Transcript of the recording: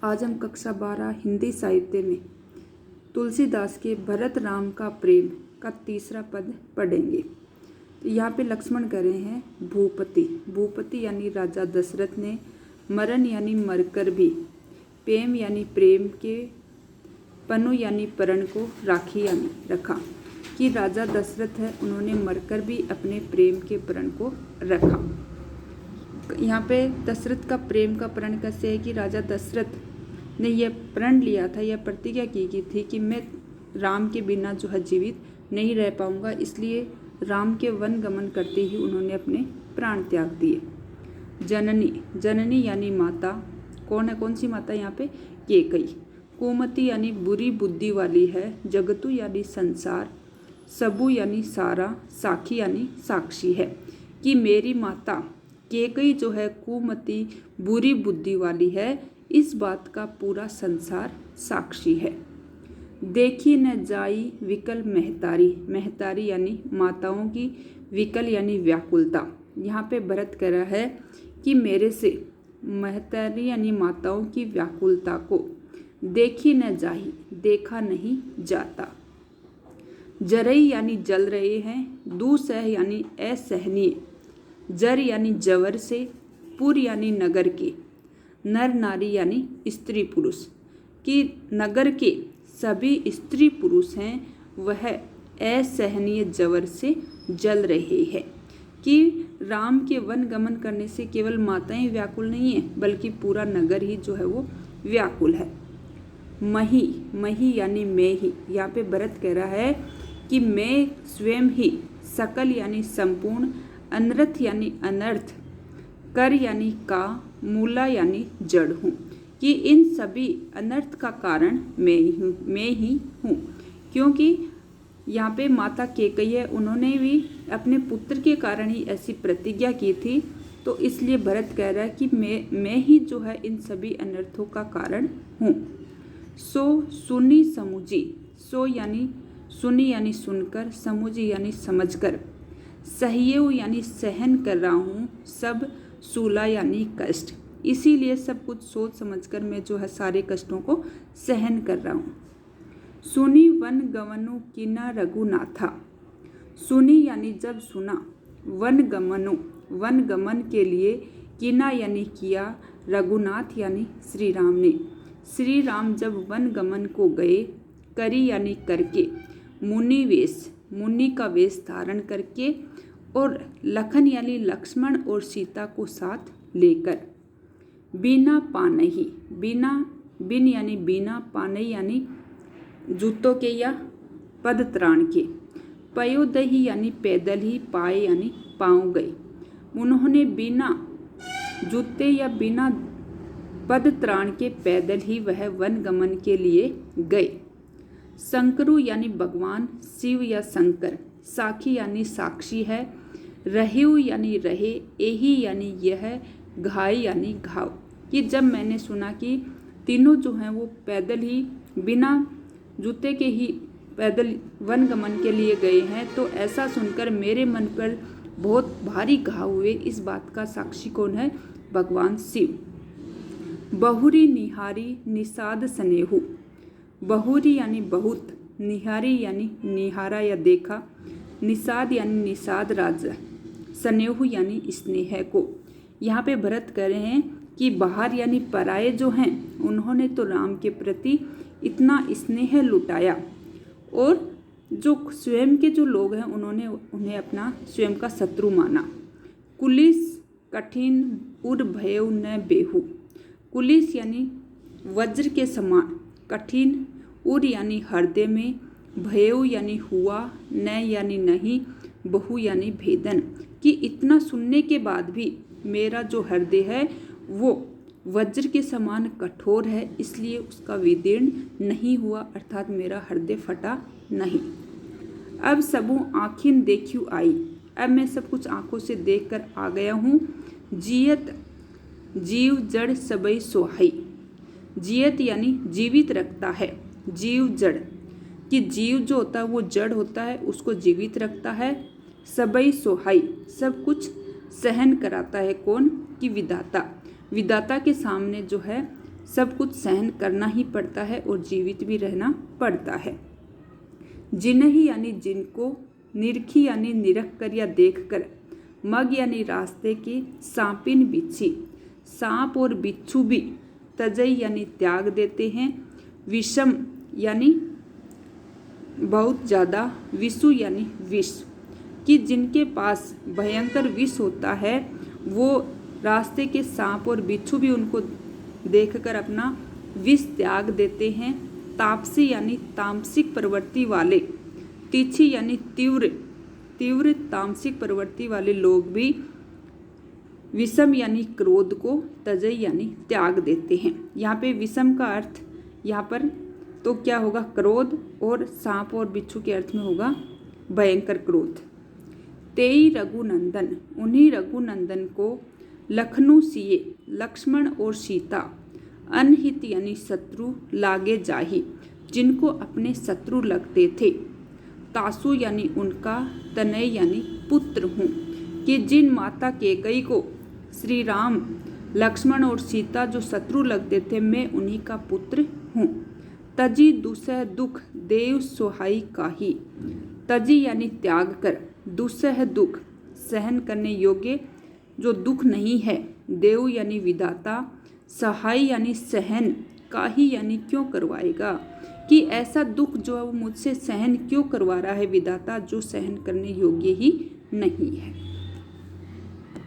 आज हम कक्षा 12 हिंदी साहित्य में तुलसीदास के भरत राम का प्रेम का तीसरा पद पढ़ेंगे। तो यहाँ पे लक्ष्मण कह रहे हैं भूपति। भूपति यानी राजा दशरथ ने मरण यानी मरकर भी, प्रेम यानी प्रेम के, पनु यानी परण को राखी यानी रखा, कि राजा दशरथ है उन्होंने मरकर भी अपने प्रेम के प्रण को रखा। यहाँ पे दशरथ का प्रेम का प्रण कैसे है कि राजा दशरथ ने यह प्रण लिया था, यह प्रतिज्ञा की थी कि मैं राम के बिना जो है जीवित नहीं रह पाऊंगा, इसलिए राम के वन गमन करते ही उन्होंने अपने प्राण त्याग दिए। जननी, जननी यानी माता, कौन है, कौन सी माता यहाँ पे? कैकेयी। कुमति यानी बुरी बुद्धि वाली है। जगतु यानी संसार। सबु यानी सारा। साखी यानी साक्षी है, कि मेरी माता कैकेयी जो है कुमति बुरी बुद्धि वाली है, इस बात का पूरा संसार साक्षी है। देखी न जाई विकल महतारी। महतारी यानी माताओं की, विकल यानी व्याकुलता। यहाँ पे भरत कह रहा है कि मेरे से महतारी यानी माताओं की व्याकुलता को देखी न जाही, देखा नहीं जाता। जरई यानी जल रहे हैं। दुसह यानी असहनीय। जर यानी जवर से। पुर यानी नगर के। नर नारी यानी स्त्री पुरुष, कि नगर के सभी स्त्री पुरुष हैं वह असहनीय जवर से जल रहे हैं। कि राम के वन गमन करने से केवल माताएं व्याकुल नहीं है, बल्कि पूरा नगर ही जो है वो व्याकुल है। मही, मही यानी मैं ही। यहाँ पे भरत कह रहा है कि मैं स्वयं ही सकल यानी संपूर्ण, अनर्थ यानी अनर्थ, कर यानी का, मूला यानी जड़ हूँ, कि इन सभी अनर्थ का कारण मैं ही हूँ। क्योंकि यहाँ पे माता कैकेयी है, उन्होंने भी अपने पुत्र के कारण ही ऐसी प्रतिज्ञा की थी, तो इसलिए भरत कह रहा है कि मैं ही जो है इन सभी अनर्थों का कारण हूँ। सो सुनी समुझी। सो यानी सुनी यानी सुनकर, समुझी यानी समझकर, सहिएऊ यानी सहन कर रहा हूँ, सब सूला यानी कष्ट, इसीलिए सब कुछ सोच समझकर मैं जो है सारे कष्टों को सहन कर रहा हूँ। सुनी वन गमनु किना रघुनाथा। सुनी यानी जब सुना, वन गमनु वन गमन के लिए, किना यानी किया, रघुनाथ यानी श्री राम ने। श्री राम जब वन गमन को गए, करी यानी करके, मुनि वेश मुनि का वेश धारण करके, और लखन यानी लक्ष्मण और सीता को साथ लेकर। बिना पानही, बिना बिन यानी बिना, पानही यानी जूतों के या पद त्राण के। पयोदही यानी पैदल ही, पाए यानी पाँव गए। उन्होंने बिना जूते या बिना पद त्राण के पैदल ही वह वन गमन के लिए गए। शंकरु यानी भगवान, शिव या शंकर। साखी यानी साक्षी है। रहेऊ यानी रहे। एही यानी यह, घाय यानी घाव, कि जब मैंने सुना कि तीनों जो हैं वो पैदल ही बिना जूते के ही पैदल वन गमन के लिए गए हैं, तो ऐसा सुनकर मेरे मन पर बहुत भारी घाव हुए। इस बात का साक्षी कौन है? भगवान शिव। बहुरी निहारी निषाद स्नेहु। बहुरी यानी बहुत, निहारी यानी निहारा या देखा, निषाद यानी निषाद राजा, स्नेहु यानी स्नेह को। यहाँ पे भरत कह रहे हैं कि बाहर यानी पराये जो हैं उन्होंने तो राम के प्रति इतना स्नेह लुटाया, और जो स्वयं के जो लोग हैं उन्होंने उन्हें अपना स्वयं का शत्रु माना। कुलिस कठिन उर भयउ न बेहू। कुलिस यानी वज्र के समान, कठिन, उर यानी हृदय में, भयउ यानी हुआ, न यानी नहीं, बहु यानी भेदन, कि इतना सुनने के बाद भी मेरा जो हृदय है वो वज्र के समान कठोर है, इसलिए उसका विदीर्ण नहीं हुआ, अर्थात मेरा हृदय फटा नहीं। अब सबू आँखिन देखियो आई। अब मैं सब कुछ आँखों से देखकर आ गया हूँ। जियत जीव जड़ सबई सोहाई। जियत यानी जीवित रखता है, जीव जड़, कि जीव जो होता है वो जड़ होता है, उसको जीवित रखता है। सबई सोहाई, सब कुछ सहन कराता है। कौन? कि विधाता। विधाता के सामने जो है सब कुछ सहन करना ही पड़ता है और जीवित भी रहना पड़ता है। जिन्हीं यानी जिनको, निरखी यानी निरख कर या देख कर, मग यानी रास्ते की, सांपिन बिच्छी, सांप और बिच्छू भी, तजई यानी त्याग देते हैं, विषम यानी बहुत ज़्यादा, विषु यानी विष, कि जिनके पास भयंकर विष होता है वो रास्ते के सांप और बिच्छू भी उनको देखकर अपना विष त्याग देते हैं। तापसी यानी तामसिक प्रवृत्ति वाले, तीछी यानी तीव्र तामसिक प्रवृत्ति वाले लोग भी विषम यानी क्रोध को, तजई यानी त्याग देते हैं। यहाँ पे विषम का अर्थ यहाँ पर तो क्या होगा, क्रोध, और सांप और बिच्छू के अर्थ में होगा भयंकर क्रोध। तेई रघुनंदन, उन्हीं रघुनंदन को, लखनऊ सिए, लक्ष्मण और सीता, अनहित यानी शत्रु, लागे जाही, जिनको अपने शत्रु लगते थे, तासु यानी उनका, तनय यानी पुत्र हूँ, कि जिन माता केकई को श्री राम, लक्ष्मण और सीता जो शत्रु लगते थे, मैं उन्हीं का पुत्र हूँ। तजी दुसह दुख, देव सुहाई काही, तजी यानी त्याग कर, दुसह दुख सहन करने योग्य जो दुख नहीं है, देव यानी विधाता, सहाय यानी सहन, काही यानी क्यों करवाएगा, कि ऐसा दुख जो मुझसे सहन क्यों करवा रहा है विधाता, जो सहन करने योग्य ही नहीं है।